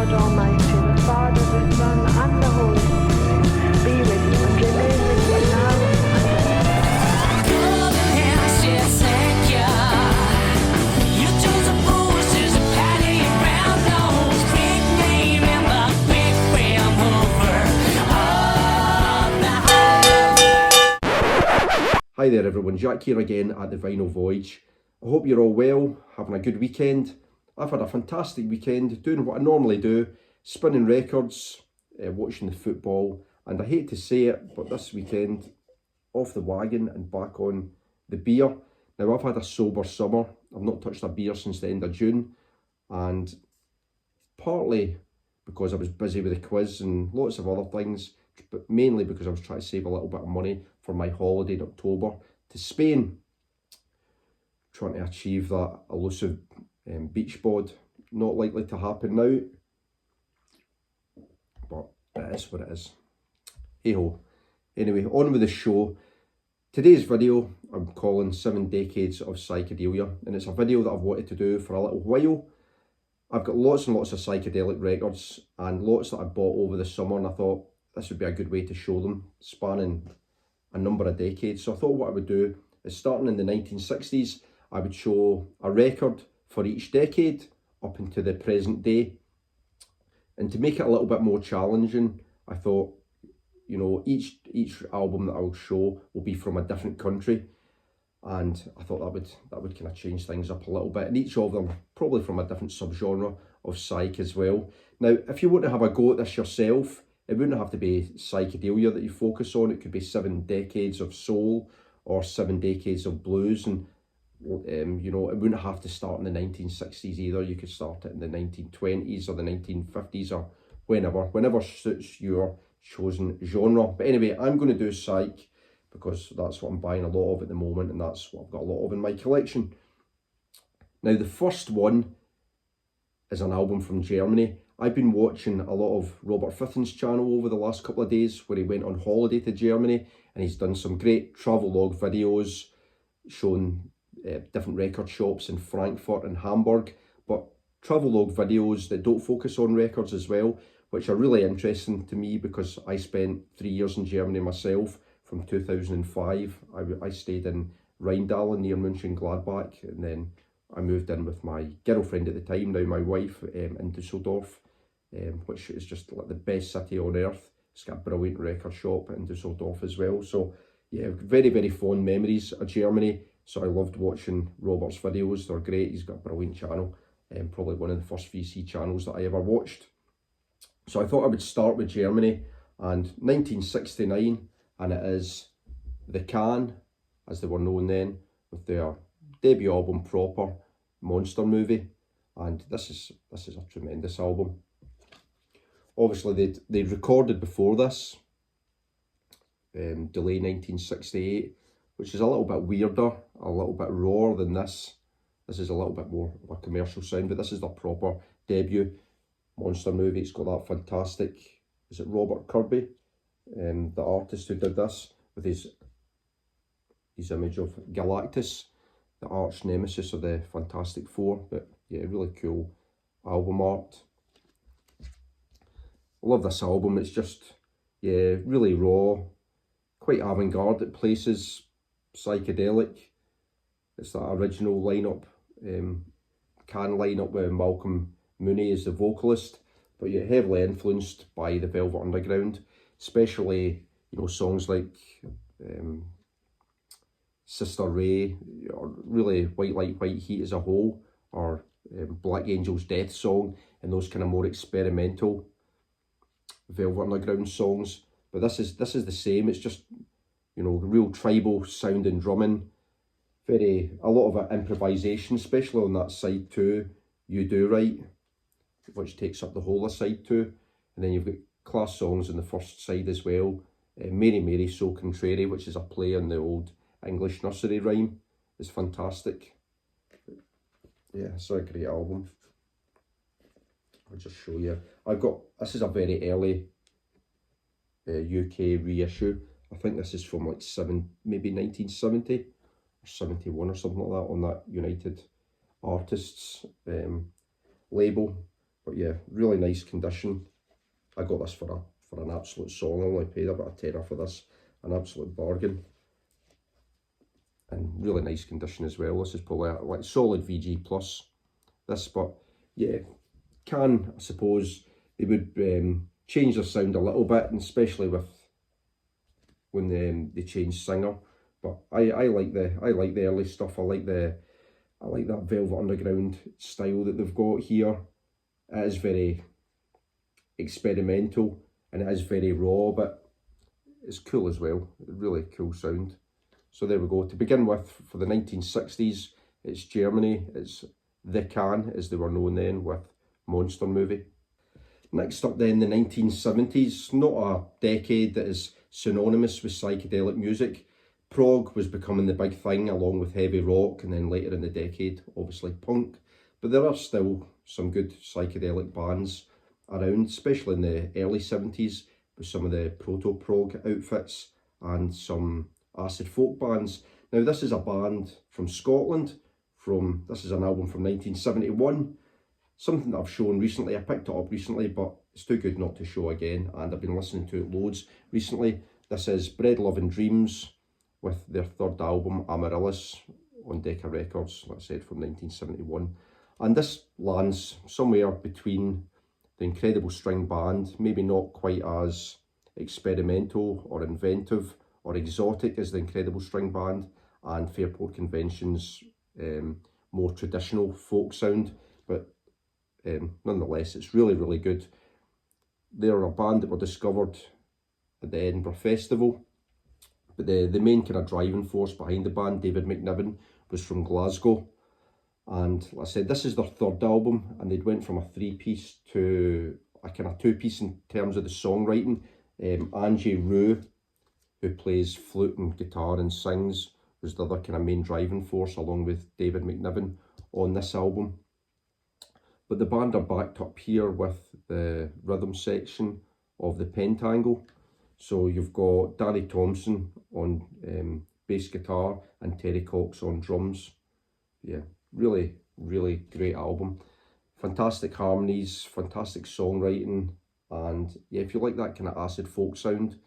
God Almighty, the Father, the Son, and the Holy Spirit, be with you and remain with you now and Hi there everyone, Jack here again at the Vinyl Voyage. I hope you're all well, having a good weekend. I've had a fantastic weekend doing what I normally do, spinning records, watching the football, and I hate to say it, but this weekend, off the wagon and back on the beer. Now I've had a sober summer, I've not touched a beer since the end of June, and partly because I was busy with the quiz and lots of other things, but mainly because I was trying to save a little bit of money for my holiday in October to Spain. Trying to achieve that elusive beach bod. Not likely to happen now, but it is what it is. Hey ho. Anyway, on with the show. Today's video I'm calling 7 Decades of Psychedelia, and it's a video that I've wanted to do for a little while. I've got lots and lots of psychedelic records and lots that I bought over the summer, and I thought this would be a good way to show them, spanning a number of decades. So I thought what I would do is, starting in the 1960s, I would show a record for each decade up into the present day. And to make it a little bit more challenging, I thought, you know, each album that I'll show will be from a different country. And I thought that would kind of change things up a little bit. And each of them probably from a different subgenre of psych as well. Now, if you want to have a go at this yourself, it wouldn't have to be psychedelia that you focus on. It could be 7 decades of soul or 7 decades of blues. And, you know, it wouldn't have to start in the 1960s either. You could start it in the 1920s or the 1950s or whenever suits your chosen genre. But anyway, I'm going to do psych because that's what I'm buying a lot of at the moment, and that's what I've got a lot of in my collection. Now, the first one is an album from Germany. I've been watching a lot of Robert Fitton's channel over the last couple of days, where he went on holiday to Germany, and he's done some great travelogue videos showing different record shops in Frankfurt and Hamburg, but travelogue videos that don't focus on records as well, which are really interesting to me because I spent 3 years in Germany myself. From 2005, I stayed in Rheindalen near Mönchengladbach, and then I moved in with my girlfriend at the time, now my wife, in Dusseldorf, which is just like the best city on earth. It's got a brilliant record shop in Dusseldorf as well. So yeah, very, very fond memories of Germany. So I loved watching Robert's videos. They're great. He's got a brilliant channel, probably one of the first VC channels that I ever watched. So I thought I would start with Germany and 1969, and it is The Can, as they were known then, with their debut album Proper, Monster Movie, and this is a tremendous album. Obviously they'd recorded before this, Delay 1968, which is a little bit weirder, a little bit rawer than this. This is a little bit more of a commercial sound, but this is their proper debut, Monster Movie. It's got that fantastic, is it Robert Kirby, the artist who did this, with his image of Galactus, the arch nemesis of the Fantastic Four. But yeah, really cool album art. I love this album. It's just, yeah, really raw, quite avant-garde at places, psychedelic. It's that original lineup, Can lineup with Malcolm Mooney as the vocalist, but yeah, heavily influenced by the Velvet Underground, especially, you know, songs like Sister Ray, or really White Light, White Heat as a whole, or Black Angel's Death Song, and those kind of more experimental Velvet Underground songs. But this is the same. It's just, you know, real tribal sounding drumming, a lot of improvisation, especially on that side 2, You Do Right, which takes up the whole of side 2, and then you've got class songs on the first side as well. Mary Mary So Contrary, which is a play on the old English nursery rhyme, is fantastic. Yeah, it's a great album. I'll just show you. This is a very early UK reissue. I think this is from like maybe 1970 or 71 or something like that, on that United Artists label. But yeah, really nice condition. I got this for an absolute song. I only paid about £10 for this, an absolute bargain. And really nice condition as well. This is probably like solid VG plus. This, but yeah, I suppose they would change their sound a little bit, and especially with when they change singer. But I like the early stuff. I like that Velvet Underground style that they've got here. It is very experimental and it is very raw, but it's cool as well. Really cool sound. So there we go. To begin with, for the 1960s, it's Germany. It's the Can, as they were known then, with Monster Movie. Next up then, the 1970s. Not a decade that is synonymous with psychedelic music. Prog was becoming the big thing, along with heavy rock, and then later in the decade, obviously punk. But there are still some good psychedelic bands around, especially in the early 70s, with some of the proto-prog outfits and some acid folk bands. Now this is a band from Scotland, this is an album from 1971, something that I've shown recently. I picked it up recently, but it's too good not to show again, and I've been listening to it loads recently. This is Bread, Love and Dreams, with their third album, Amaryllis, on Decca Records, like I said, from 1971. And this lands somewhere between the Incredible String Band, maybe not quite as experimental or inventive or exotic as the Incredible String Band, and Fairport Convention's more traditional folk sound, but nonetheless, it's really, really good. They're a band that were discovered at the Edinburgh Festival, but the main kind of driving force behind the band, David McNiven, was from Glasgow. And like I said, this is their third album, and they'd went from a three-piece to a kind of two-piece in terms of the songwriting. Angie Rue, who plays flute and guitar and sings, was the other kind of main driving force, along with David McNiven, on this album. But the band are backed up here with the rhythm section of the Pentangle. So you've got Danny Thompson on bass guitar and Terry Cox on drums. Yeah, really, really great album. Fantastic harmonies, fantastic songwriting, and yeah, if you like that kind of acid folk sound,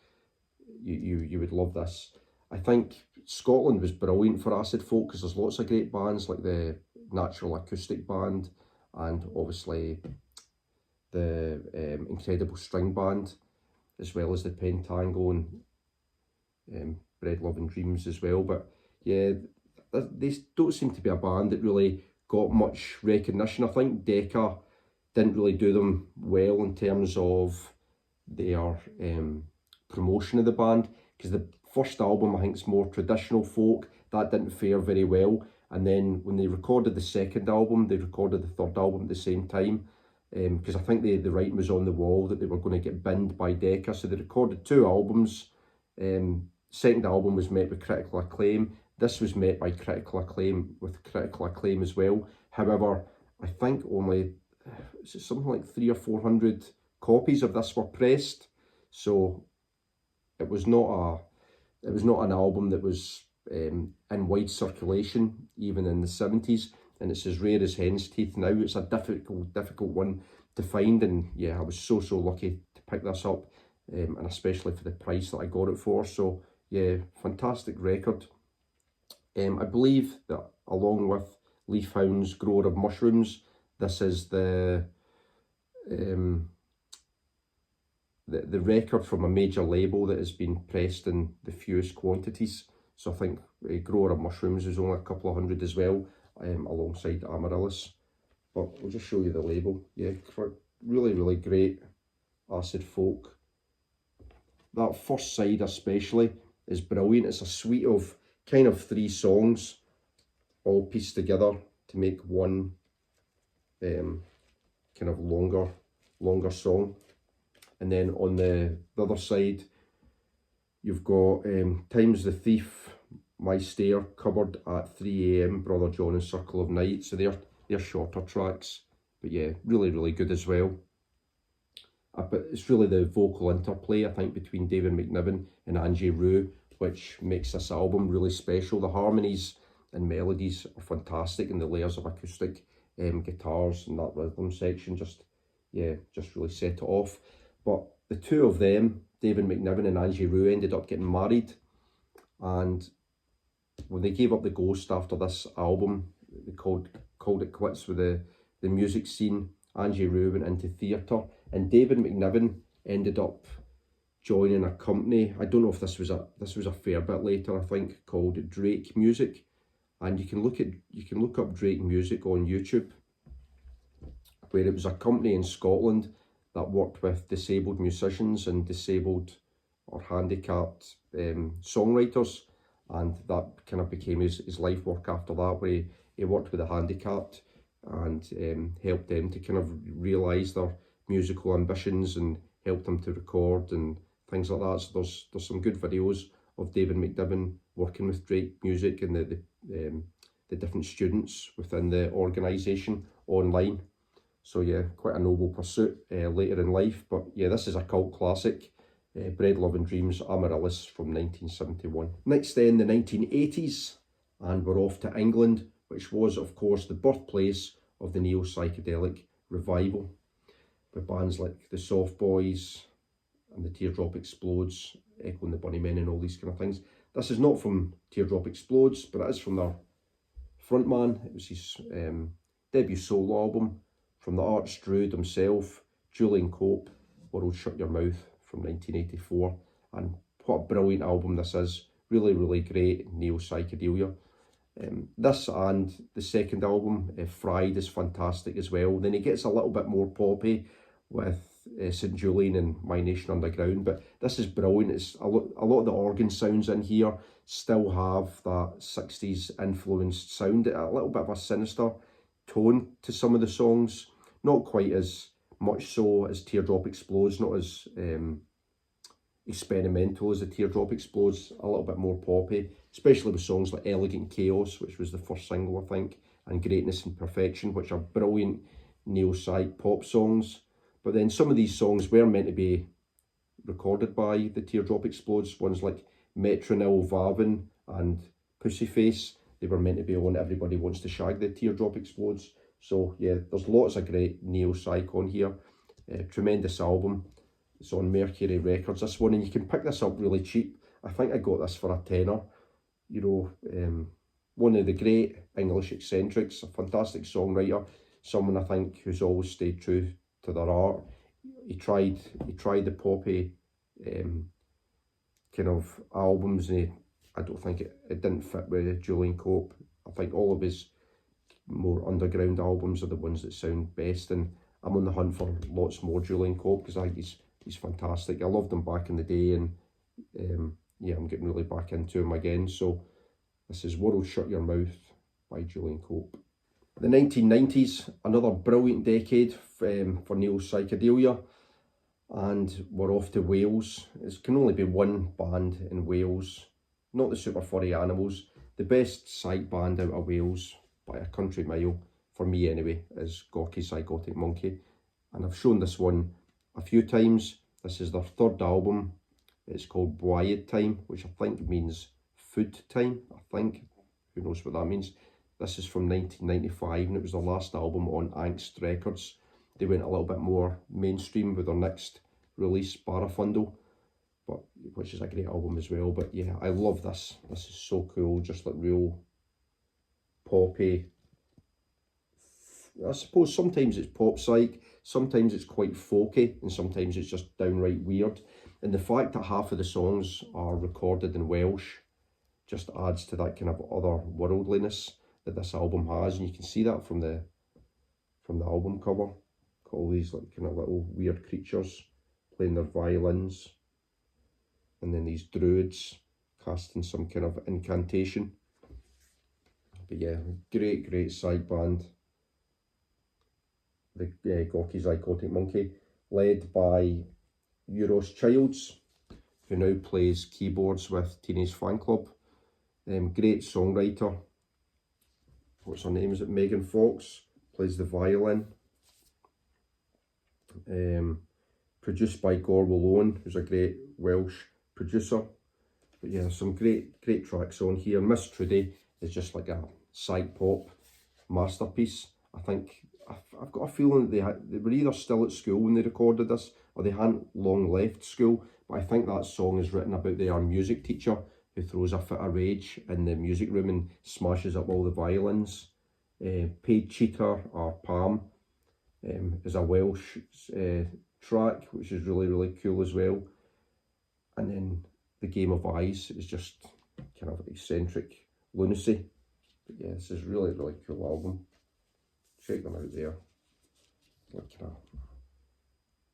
you would love this. I think Scotland was brilliant for acid folk because there's lots of great bands like the Natural Acoustic Band and obviously the Incredible String Band, as well as the Pentangle and Bread, Love and Dreams as well. But yeah, they don't seem to be a band that really got much recognition. I think Decca didn't really do them well in terms of their promotion of the band, because the first album, I think, is more traditional folk. That didn't fare very well. And then when they recorded the second album, they recorded the third album at the same time, because I think the writing was on the wall that they were going to get binned by Decca. So they recorded two albums. Second album was met with critical acclaim. This was met by critical acclaim as well. However, I think only something like 300 or 400 copies of this were pressed. So it was not an album that was in wide circulation even in the 70s, and it's as rare as hen's teeth now. It's a difficult one to find, and yeah, I was so lucky to pick this up, and especially for the price that I got it for. So yeah, fantastic record. I believe that along with Leafhound's Grower of Mushrooms, this is the record from a major label that has been pressed in the fewest quantities. So I think Grower of Mushrooms is only a couple of hundred as well, alongside Amaryllis. But I'll just show you the label. Yeah, really, really great acid folk. That first side especially is brilliant. It's a suite of kind of 3 songs, all pieced together to make one kind of longer song. And then on the other side, you've got Time's the Thief, My Stair, Covered at 3 AM, Brother John and Circle of Night. So they're shorter tracks, but yeah, really, really good as well. But it's really the vocal interplay, I think, between David McNiven and Angie Rue, which makes this album really special. The harmonies and melodies are fantastic, and the layers of acoustic guitars and that rhythm section just yeah, just really set it off. But the two of them, David McNiven and Angie Rue, ended up getting married, and when they gave up the ghost after this album, they called it quits with the music scene. Angie Rue went into theatre, and David McNiven ended up joining a company. I don't know if this was a fair bit later, I think, called Drake Music, and you can look up Drake Music on YouTube, where it was a company in Scotland that worked with disabled musicians and disabled or handicapped songwriters, and that kind of became his life work after that, where he worked with the handicapped and helped them to kind of realise their musical ambitions and helped them to record and things like that. So there's some good videos of David McNiven working with Drake Music and the different students within the organisation online. So yeah, quite a noble pursuit later in life. But yeah, this is a cult classic, Bread, Love and Dreams, Amaryllis from 1971. Next then, the 1980s, and we're off to England, which was of course the birthplace of the neo-psychedelic revival, with bands like the Soft Boys and the Teardrop Explodes, Echo and the Bunnymen and all these kind of things. This is not from Teardrop Explodes, but it is from their frontman. It was his debut solo album, from the arch druid himself, Julian Cope, World Shut Your Mouth from 1984. And what a brilliant album this is. Really, really great neo-psychedelia. This and the second album, Fried, is fantastic as well. Then it gets a little bit more poppy with St. Julian and My Nation Underground, but this is brilliant. It's a lot of the organ sounds in here still have that 60s influenced sound, a little bit of a sinister tone to some of the songs, not quite as much so as Teardrop Explodes, not as experimental as the Teardrop Explodes, a little bit more poppy, especially with songs like Elegant Chaos, which was the first single, I think, and Greatness and Perfection, which are brilliant neo-psych pop songs. But then some of these songs were meant to be recorded by the Teardrop Explodes, ones like Metronil Vavin and Pussyface. They were meant to be on Everybody Wants to Shag the Teardrop Explodes. So yeah, there's lots of great neo-psych on here. Tremendous album. It's on Mercury Records, this one, and you can pick this up really cheap. I think I got this for a tenner. You know, one of the great English eccentrics, a fantastic songwriter, someone I think who's always stayed true to their art. He tried the poppy kind of albums, and I don't think it didn't fit with Julian Cope. I think all of his more underground albums are the ones that sound best, and I'm on the hunt for lots more Julian Cope because I think he's fantastic. I loved him back in the day, and yeah, I'm getting really back into him again. So this is World Shut Your Mouth by Julian Cope. The 1990s, another brilliant decade for neo-psychedelia, and we're off to Wales. It can only be one band in Wales, not the Super Furry Animals. The best psych band out of Wales by a country mile, for me anyway, is Gorky Zygotic Monkey, and I've shown this one a few times. This is their third album. It's called Bwyd Time, which I think means food time, I think. Who knows what that means. This is from 1995, and it was the last album on Angst Records. They went a little bit more mainstream with their next release, Barafundle, which is a great album as well. But yeah, I love this. This is so cool, just like real poppy. I suppose sometimes it's pop psych, sometimes it's quite folky, and sometimes it's just downright weird. And the fact that half of the songs are recorded in Welsh just adds to that kind of otherworldliness that this album has, and you can see that from the album cover. Got all these like kind of little weird creatures playing their violins, and then these druids casting some kind of incantation. But yeah, great side band, the Gorky Zygotic Monkey, led by Euros Childs, who now plays keyboards with Teenage Fan Club. Great songwriter. What's her name? Is it Megan Fox? Plays the violin. Produced by Gorwell Owen, who's a great Welsh producer. But yeah, some great tracks on here. Miss Trudy is just like a psych pop masterpiece. I think I've got a feeling that they were either still at school when they recorded this, or they hadn't long left school. But I think that song is written about their music teacher who throws a fit of rage in the music room and smashes up all the violins. Paid Cheater or Palm is a Welsh track, which is really, really cool as well. And then The Game of Eyes is just kind of eccentric lunacy. But yeah, this is really, really cool album. Check them out there. Like kind of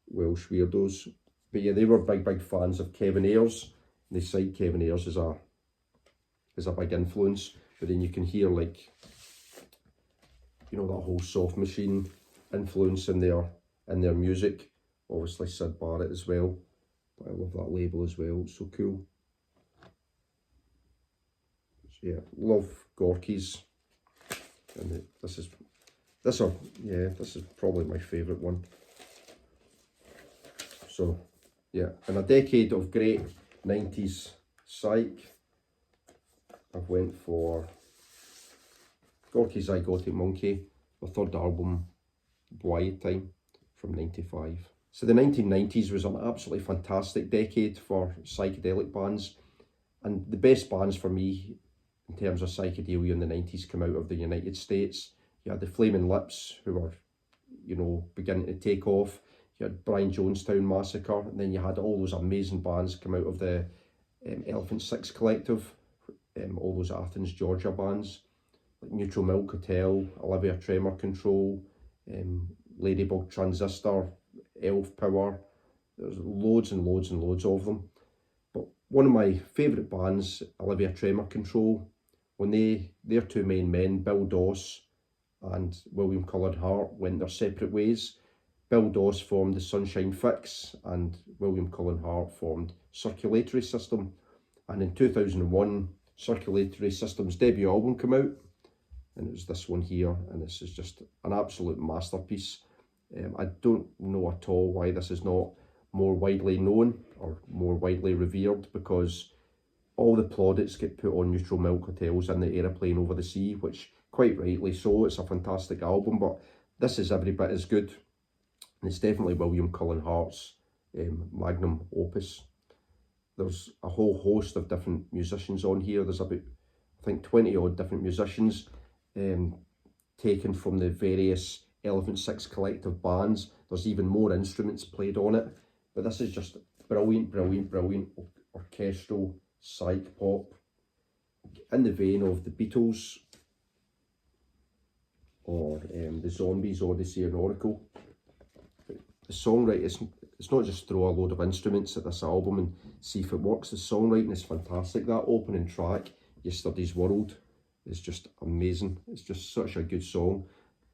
Welsh weirdos. But yeah, they were big fans of Kevin Ayers. They cite Kevin Ayers as a big influence. But then you can hear, like, you know, that whole Soft Machine influence in their music. Obviously Syd Barrett as well. But I love that label as well. It's so cool. So yeah, love Gorky's. And this is probably my favourite one. So yeah, in a decade of great 90s psych, I've went for Gorky's Zygotic Monkey, the third album, Bwyd Time, from 95. So the 1990s was an absolutely fantastic decade for psychedelic bands, and the best bands for me in terms of psychedelia in the 90s come out of the United States. You had the Flaming Lips, who were, you know, beginning to take off. You had Brian Jonestown Massacre, and then you had all those amazing bands come out of the Elephant Six Collective, all those Athens, Georgia bands, like Neutral Milk Hotel, Olivia Tremor Control, Ladybug Transistor, Elf Power. There's loads and loads and loads of them. But one of my favourite bands, Olivia Tremor Control, when their two main men, Bill Doss and William Cullen Hart, went their separate ways. Bill Doss formed the Sunshine Fix and William Cullen Hart formed Circulatory System. And in 2001, Circulatory System's debut album came out, and it was this one here, and this is just an absolute masterpiece. I don't know at all why this is not more widely known or more widely revered, because all the plaudits get put on Neutral Milk Hotels and the Aeroplane Over the Sea, which quite rightly so, it's a fantastic album, but this is every bit as good. And it's definitely William Cullen Hart's magnum opus. There's a whole host of different musicians on here. There's about, I think, 20 odd different musicians taken from the various Elephant Six Collective bands. There's even more instruments played on it. But this is just brilliant, brilliant, brilliant orchestral psych pop, in the vein of the Beatles or the Zombies, Odyssey and Oracle. The songwriting, it's not just throw a load of instruments at this album and see if it works. The songwriting is fantastic. That opening track, Yesterday's World, is just amazing. It's just such a good song.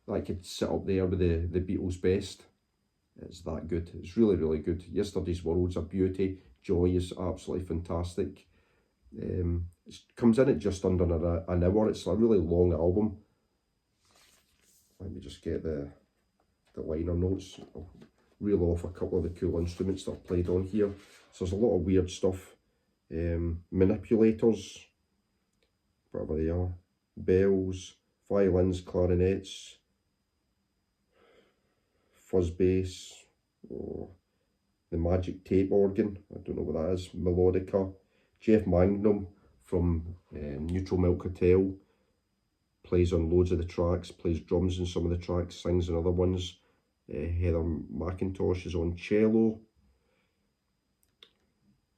That could sit up there with the Beatles' best. It's that good. It's really, really good. Yesterday's World's a beauty. Joy is absolutely fantastic. It comes in at just under an hour. It's a really long album. Let me just get the liner notes. I'll reel off a couple of the cool instruments that are played on here. So there's a lot of weird stuff. Manipulators, whatever they are. Bells, violins, clarinets, fuzz bass, the magic tape organ, I don't know what that is, melodica. Jeff Mangum from Neutral Milk Hotel plays on loads of the tracks, plays drums in some of the tracks, sings in other ones. Heather McIntosh is on cello.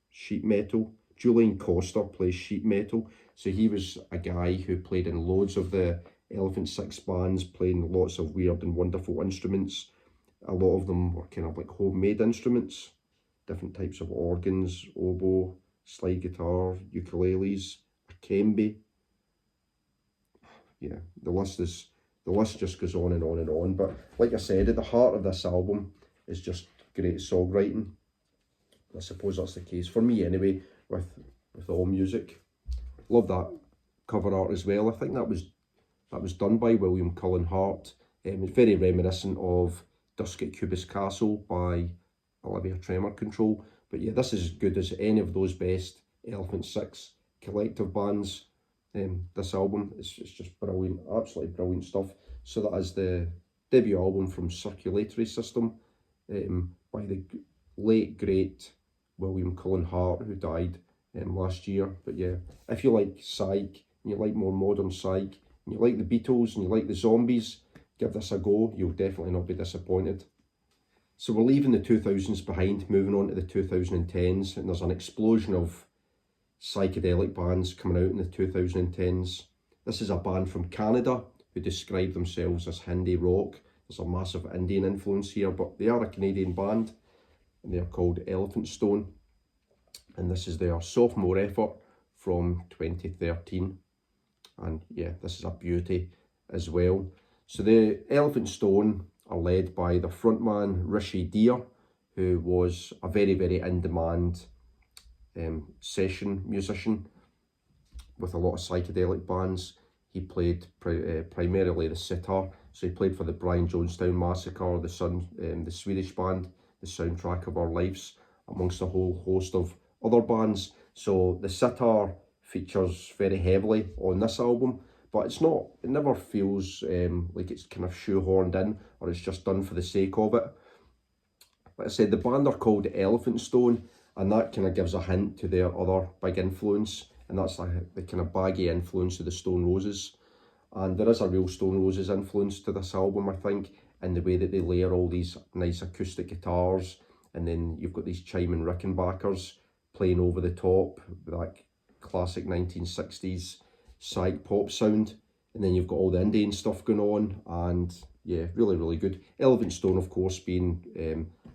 Sheet metal. Julian Costa plays sheet metal. So he was a guy who played in loads of the Elephant Six bands, playing lots of weird and wonderful instruments. A lot of them were kind of like homemade instruments, different types of organs, oboe, slide guitar, ukuleles, a kembe. Yeah, the list just goes on and on and on. But like I said, at the heart of this album is just great songwriting. I suppose that's the case for me anyway, with all music. Love that cover art as well. I think that was done by William Cullen Hart. It's very reminiscent of Dusk at Cubis Castle by Olivia Tremor Control. But yeah, this is as good as any of those best Elephant Six Collective bands. This album, it's just brilliant, absolutely brilliant stuff. So that is the debut album from Circulatory System by the late great William Cullen Hart, who died last year. But yeah, if you like psych, and you like more modern psych, and you like the Beatles, and you like the Zombies, give this a go. You'll definitely not be disappointed. So we're leaving the 2000s behind, moving on to the 2010s, and there's an explosion of psychedelic bands coming out in the 2010s. This is a band from Canada who describe themselves as Hindi rock. There's a massive Indian influence here, but they are a Canadian band, and they're called Elephant Stone. And this is their sophomore effort from 2013. And yeah, this is a beauty as well. So the Elephant Stone are led by the frontman Rishi Deer, who was a very, very in-demand session musician with a lot of psychedelic bands. He played primarily the sitar, so he played for the Brian Jonestown Massacre, the Swedish band, the soundtrack of our lives, amongst a whole host of other bands. So the sitar features very heavily on this album, but it never feels like it's kind of shoehorned in, or it's just done for the sake of it. Like I said, the band are called Elephant Stone, and that kind of gives a hint to their other big influence, and that's the kind of baggy influence of the Stone Roses. And there is a real Stone Roses influence to this album, I think, in the way that they layer all these nice acoustic guitars, and then you've got these chiming Rickenbackers playing over the top with that classic 1960s psych pop sound, and then you've got all the Indian stuff going on, and yeah, really, really good. Elephant Stone, of course, being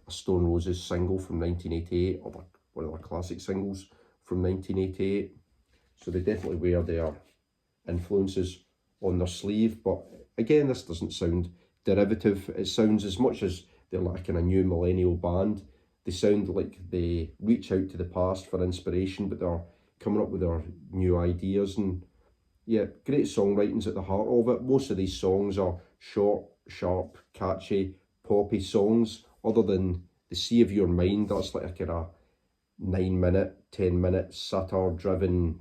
a Stone Roses single from 1988, or one of their classic singles from 1988. So they definitely wear their influences on their sleeve, but again, this doesn't sound derivative. It sounds, as much as they're like a kind of new millennial band, they sound like they reach out to the past for inspiration, but they're coming up with their new ideas. And yeah, great songwriting's at the heart of it. Most of these songs are short, sharp, catchy, poppy songs, other than The Sea of Your Mind. That's like a kind of 9-minute, 10-minute, satyr-driven,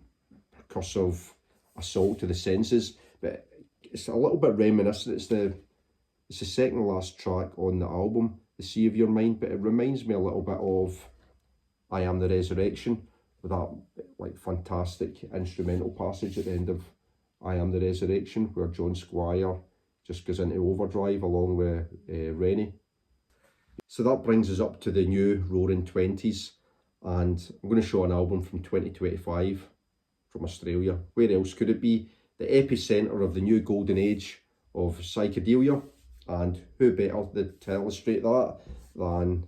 percussive assault to the senses. But it's a little bit reminiscent. It's the second last track on the album, The Sea of Your Mind, but it reminds me a little bit of I Am the Resurrection, with that like fantastic instrumental passage at the end of I Am the Resurrection, where John Squire just goes into overdrive along with Rennie. So that brings us up to the new Roaring Twenties, and I'm going to show an album from 2025 from Australia. Where else could it be? The epicentre of the new golden age of psychedelia, and who better to illustrate that than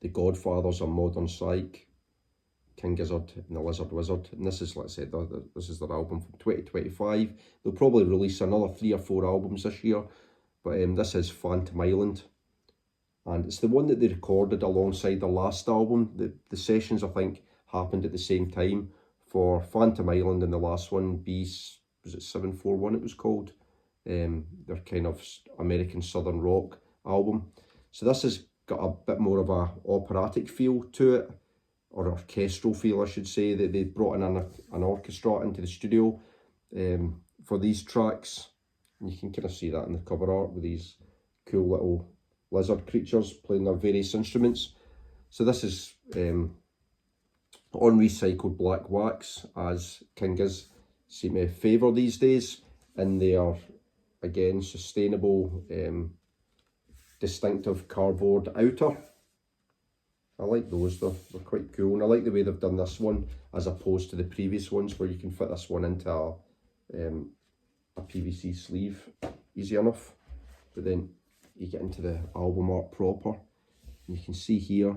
the godfathers of modern psych, King Gizzard and the Lizard Wizard. And this is, like I said, this is their album from 2025. They'll probably release another 3 or 4 albums this year, but this is Phantom Island, and it's the one that they recorded alongside their last album. The sessions, I think, happened at the same time for Phantom Island, and the last one, was it 741 it was called? Their kind of American Southern rock album. So this has got a bit more of a operatic feel to it, or orchestral feel, I should say, that they brought in an orchestra into the studio for these tracks. And you can kind of see that in the cover art with these cool little lizard creatures playing their various instruments. So this is on recycled black wax, as King Giz seem to favour these days, and they are, again, sustainable, distinctive cardboard outer. I like those, they're quite cool, and I like the way they've done this one as opposed to the previous ones, where you can fit this one into a PVC sleeve easy enough. But then you get into the album art proper, and you can see here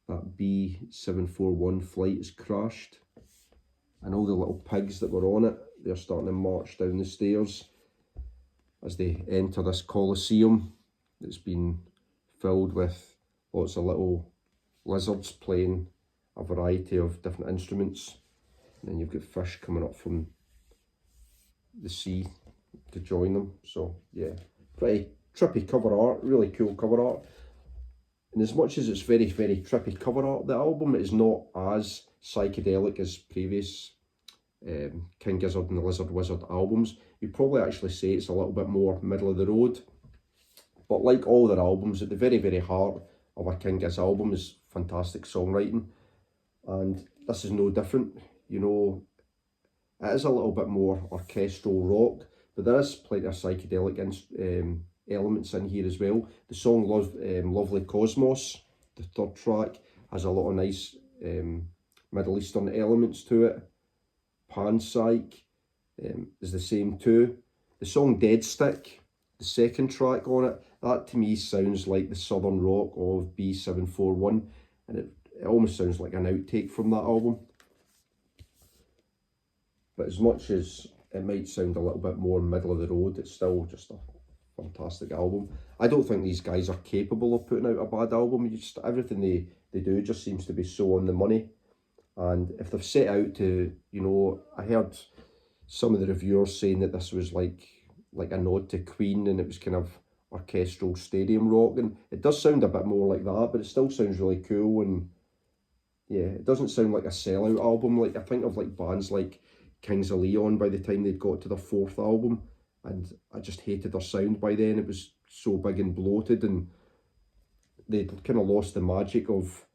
that B741 flight is crashed, and all the little pigs that were on it, they're starting to march down the stairs as they enter this Colosseum that's been filled with lots of little lizards playing a variety of different instruments. And then you've got fish coming up from the sea to join them. So yeah, pretty trippy cover art, really cool cover art. And as much as it's very, very trippy cover art, the album is not as psychedelic as previous King Gizzard and the Lizard Wizard albums, you'd probably actually say it's a little bit more middle of the road. But like all their albums, at the very, very heart of a King Giz album is fantastic songwriting. And this is no different. You know, it is a little bit more orchestral rock, but there is plenty of psychedelic elements in here as well. The song Lovely Cosmos, the third track, has a lot of nice Middle Eastern elements to it. Psych is the same too. The song Dead Stick, the second track on it, that to me sounds like the southern rock of B741, and it almost sounds like an outtake from that album. But as much as it might sound a little bit more middle of the road, it's still just a fantastic album. I don't think these guys are capable of putting out a bad album. Everything they do just seems to be so on the money. And if they've set out to, you know, I heard some of the reviewers saying that this was like a nod to Queen, and it was kind of orchestral stadium rock, and it does sound a bit more like that, but it still sounds really cool. And yeah, it doesn't sound like a sellout album. Like I think of like bands like Kings of Leon by the time they'd got to their fourth album, and I just hated their sound by then. It was so big and bloated, and they'd kind of lost the magic of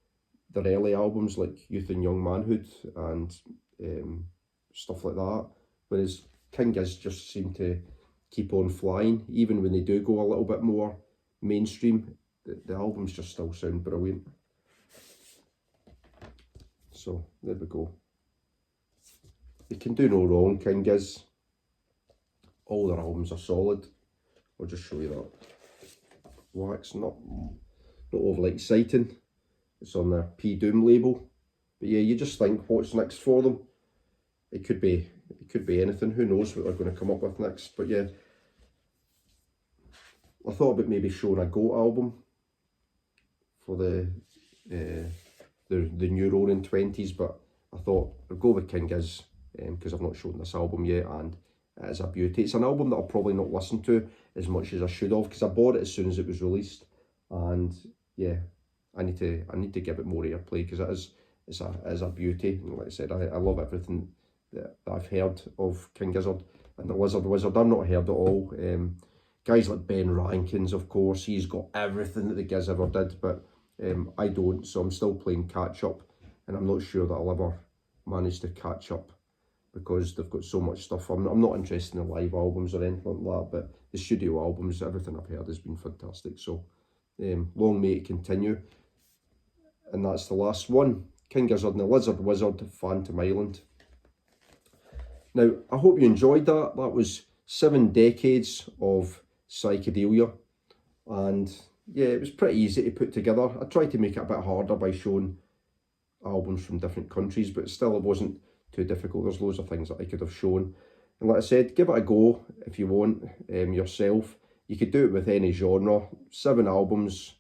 their early albums like Youth and Young Manhood and stuff like that. Whereas King Giz just seem to keep on flying, even when they do go a little bit more mainstream. The albums just still sound brilliant. So there we go. They can do no wrong, King Giz. All their albums are solid. I'll just show you that. Wax, not overly exciting. It's on their P Doom label. But yeah, you just think, what's next for them? It could be anything. Who knows what they're going to come up with next? But yeah, I thought about maybe showing a Goat album for the new Roaring Twenties, but I thought I'll go with King Giz because I've not shown this album yet, and it is a beauty. It's an album that I'll probably not listen to as much as I should have, because I bought it as soon as it was released, and yeah, I need to give it more airplay because it is a beauty. And like I said, I love everything that I've heard of King Gizzard and the Lizard Wizard. I've not heard it all. Guys like Ben Rankins, of course, he's got everything that the Giz ever did, but I don't, so I'm still playing catch up, and I'm not sure that I'll ever manage to catch up because they've got so much stuff. I'm not interested in the live albums or anything like that, but the studio albums, everything I've heard has been fantastic. So long may it continue. And that's the last one, King Gizzard and the Lizard Wizard, Phantom Island. Now, I hope you enjoyed that. That was 7 decades of psychedelia, and yeah, it was pretty easy to put together. I tried to make it a bit harder by showing albums from different countries, but still it wasn't too difficult. There's loads of things that I could have shown. And like I said, give it a go if you want yourself. You could do it with any genre. 7 albums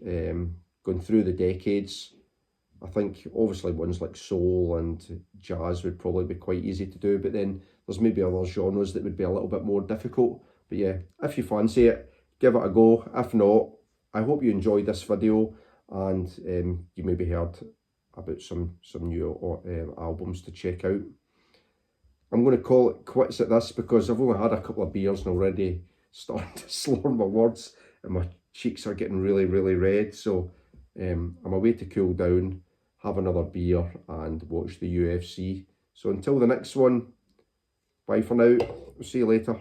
going through the decades. I think obviously ones like soul and jazz would probably be quite easy to do, but then there's maybe other genres that would be a little bit more difficult. But yeah, if you fancy it, give it a go. If not, I hope you enjoyed this video, and you maybe heard about some new albums to check out. I'm going to call it quits at this because I've only had a couple of beers and already starting to slur my words, and my cheeks are getting really, really red. So I'm away to cool down, have another beer and watch the UFC. So until the next one, bye for now. See you later.